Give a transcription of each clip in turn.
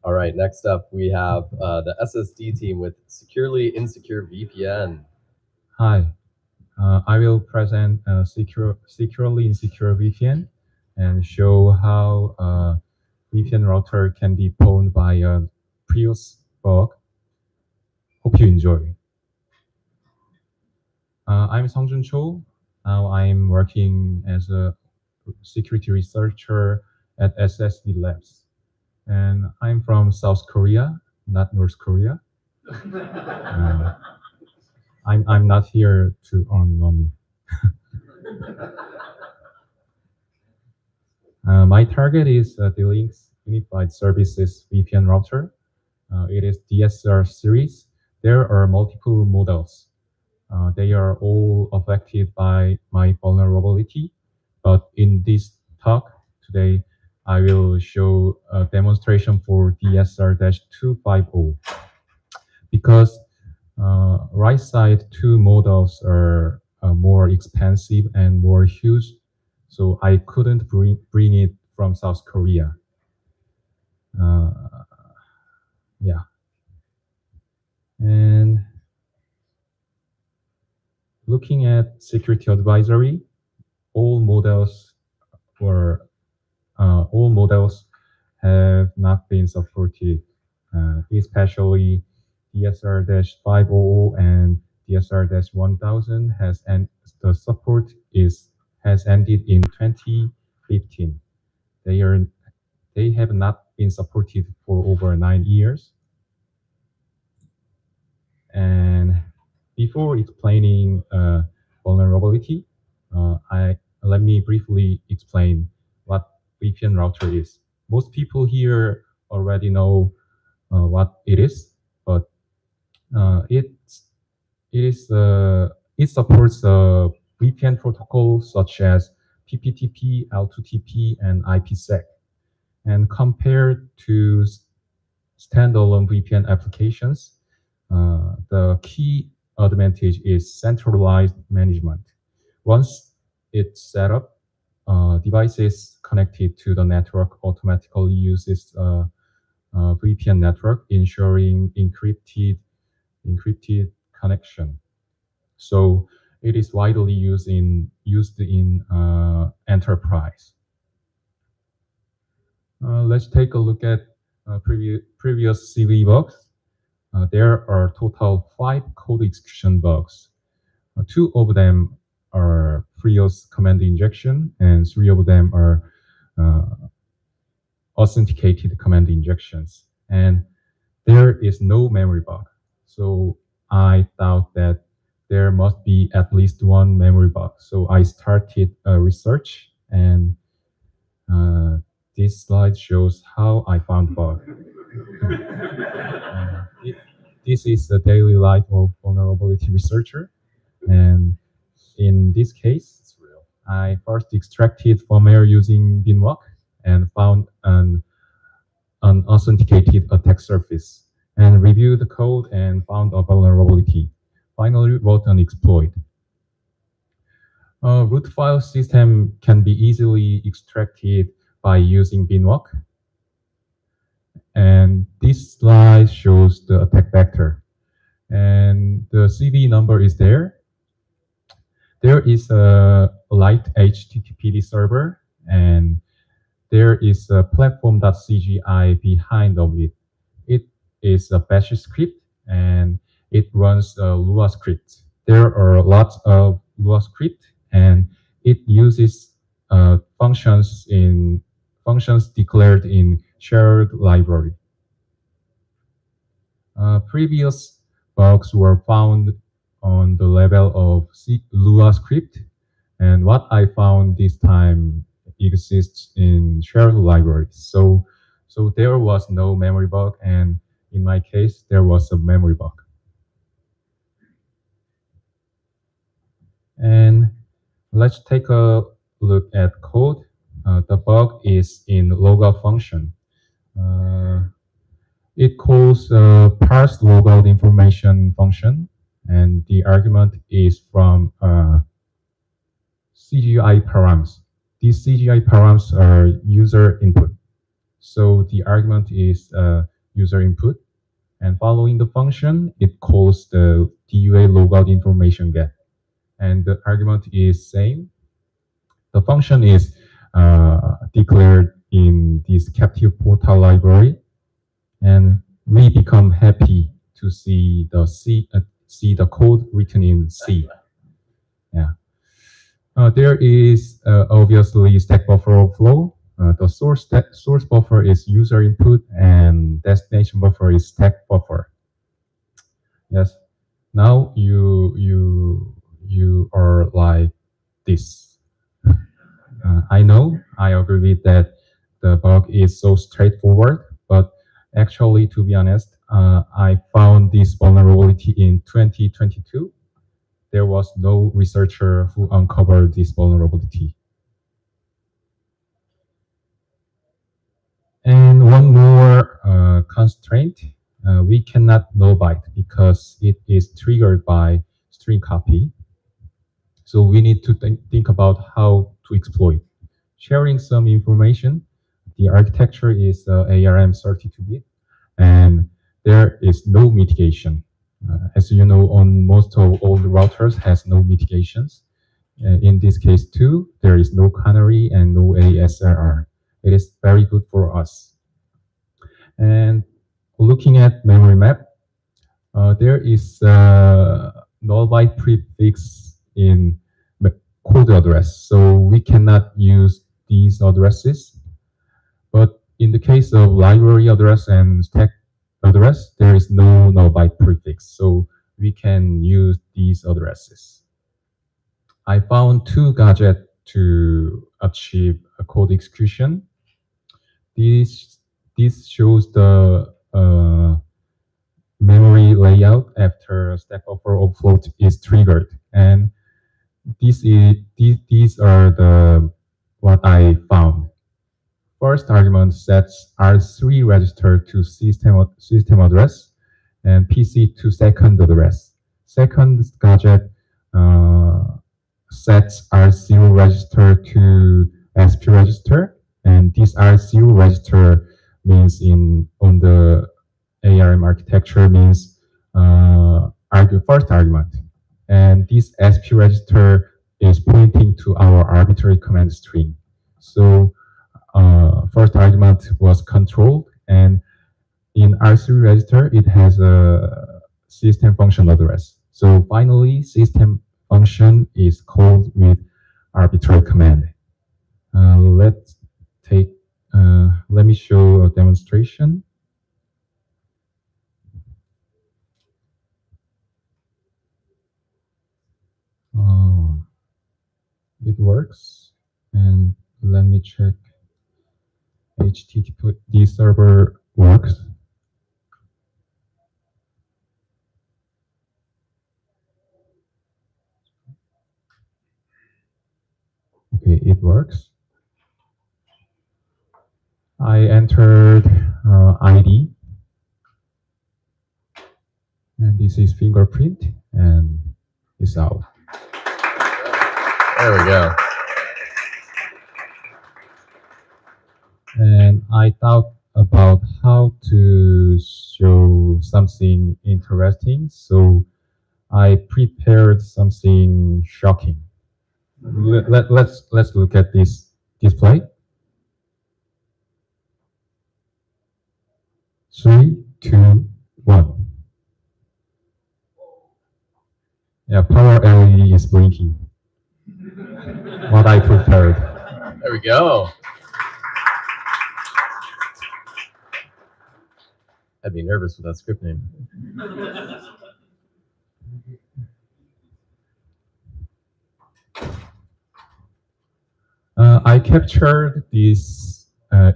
All right, next up we have the SSD team with Securely Insecure VPN. Hi, I will present securely insecure VPN and show how VPN router can be pwned by a previous bug. Hope you enjoy. I'm SEONGJOON Cho. Now I'm working as a security researcher at SSD Labs. And I'm from South Korea, not North Korea. I'm not here to earn money. My target is D-Link's Unified Services VPN router. It is DSR series. There are multiple models. They are all affected by my vulnerability. But in this talk today, I will show a demonstration for DSR-250 because right side two models are more expensive and more huge, so I couldn't bring it from South Korea. Yeah. And looking at security advisory, all models have not been supported, especially DSR-500 and DSR-1000 the support has ended in 2015. They have not been supported for over 9 years. And before explaining vulnerability, let me briefly explain what VPN router is. Most people here already know what it is, but it supports VPN protocols such as PPTP, L2TP, and IPsec. And compared to standalone VPN applications, the key advantage is centralized management. Once it's set up, devices connected to the network automatically uses VPN network, ensuring encrypted connection. So it is widely used in enterprise. Let's take a look at previous CV bugs. There are total 5 code execution bugs. 2 of them are previous command injection, and 3 of them are authenticated command injections. And there is no memory bug. So I thought that there must be at least one memory bug. So I started research, and this slide shows how I found bug. This is the daily life of vulnerability researcher. And in this case, I first extracted firmware using binwalk and found an unauthenticated attack surface, and reviewed the code and found a vulnerability. Finally, wrote an exploit. Root file system can be easily extracted by using binwalk. And this slide shows the attack vector. And the CV number is there. There is a light HTTPD server, and there is a platform.cgi behind of it. It is a bash script, and it runs a Lua script. There are lots of Lua script, and it uses functions declared in shared library. Previous bugs were found on the level of Lua script, and what I found this time exists in shared libraries. So there was no memory bug, and in my case, there was a memory bug. And let's take a look at code. The bug is in logout function. It calls parse logout information function, and the argument is from CGI params. These CGI params are user input. So the argument is user input. And following the function, it calls the DUA logout information get. And the argument is same. The function is declared in this captive portal library, and we become happy to see the code written in C. Yeah. There is obviously stack buffer overflow. The source buffer is user input, and destination buffer is stack buffer. Yes. Now you are like this. I know, I agree with that. The bug is so straightforward, but actually, to be honest, I found this vulnerability in 2022. There was no researcher who uncovered this vulnerability. And one more constraint, we cannot null byte because it is triggered by string copy. So we need to think about how to exploit. Sharing some information, the architecture is ARM 32-bit, and there is no mitigation. As you know, on most of all the routers has no mitigations. In this case too, there is no canary and no ASLR. It is very good for us. And looking at memory map, there is null byte prefix in code address, so we cannot use these addresses. But in the case of library address and stack address, there is no null byte prefix, so we can use these addresses. I found two gadgets to achieve a code execution. This shows the memory layout after stack buffer overflow is triggered, and these are the what I found. First argument sets R3 register to system address and PC to second address. Second gadget sets R0 register to SP register, and this R0 register means on the ARM architecture means first argument, and this SP register is pointing to our arbitrary command string. So first argument was controlled, and in R3 register, it has a system function address. So finally, system function is called with arbitrary command. Let me show a demonstration. It works, and let me check. HTTP server works. Okay, it works. I entered ID, and this is fingerprint, and it's out. There we go. And I thought about how to show something interesting, so I prepared something shocking. Let's look at this display. 3, 2, 1. Yeah, power LED is blinking. What I prepared. There we go. I'd be nervous with that script name. I captured this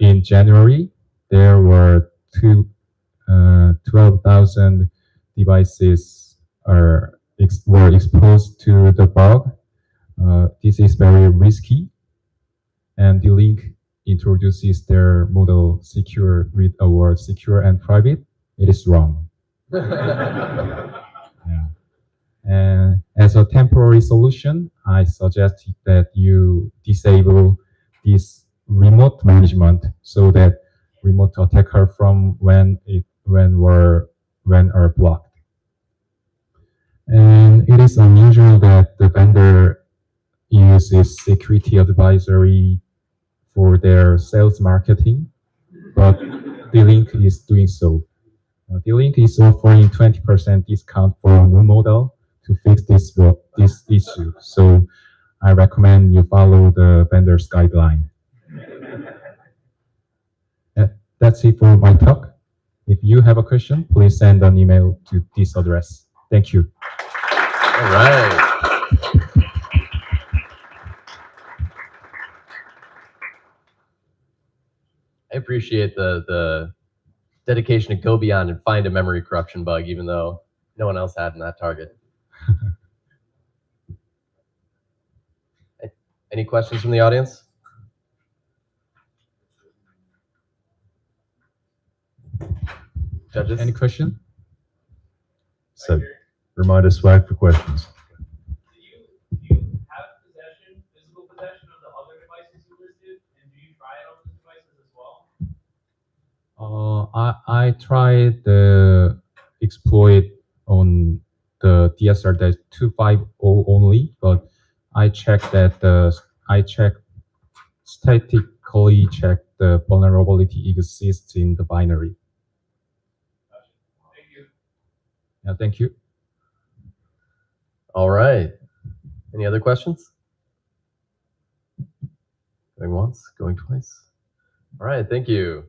in January. There were 12,000 devices were exposed to the bug. This is very risky, and the link introduces their model secure with a word secure and private. It is wrong. Yeah. And as a temporary solution, I suggest that you disable this remote management so that remote attacker from when it when are blocked. And it is unusual that the vendor uses security advisory for their sales marketing, but D-Link is doing so. D-Link is offering 20% discount for a new model to fix this issue. So I recommend you follow the vendor's guideline. That's it for my talk. If you have a question, please send an email to this address. Thank you. All right. I appreciate the dedication to go beyond and find a memory corruption bug, even though no one else had in that target. Any questions from the audience? Judges? Any question? So, remind us swag for questions. Do you have physical possession of the other devices you listed, and do you try it on those devices as well? I tried the exploit on the DSR-250 only, but I statically check the vulnerability exists in the binary. Thank you. Yeah, thank you. All right. Any other questions? Going once, going twice. All right, thank you.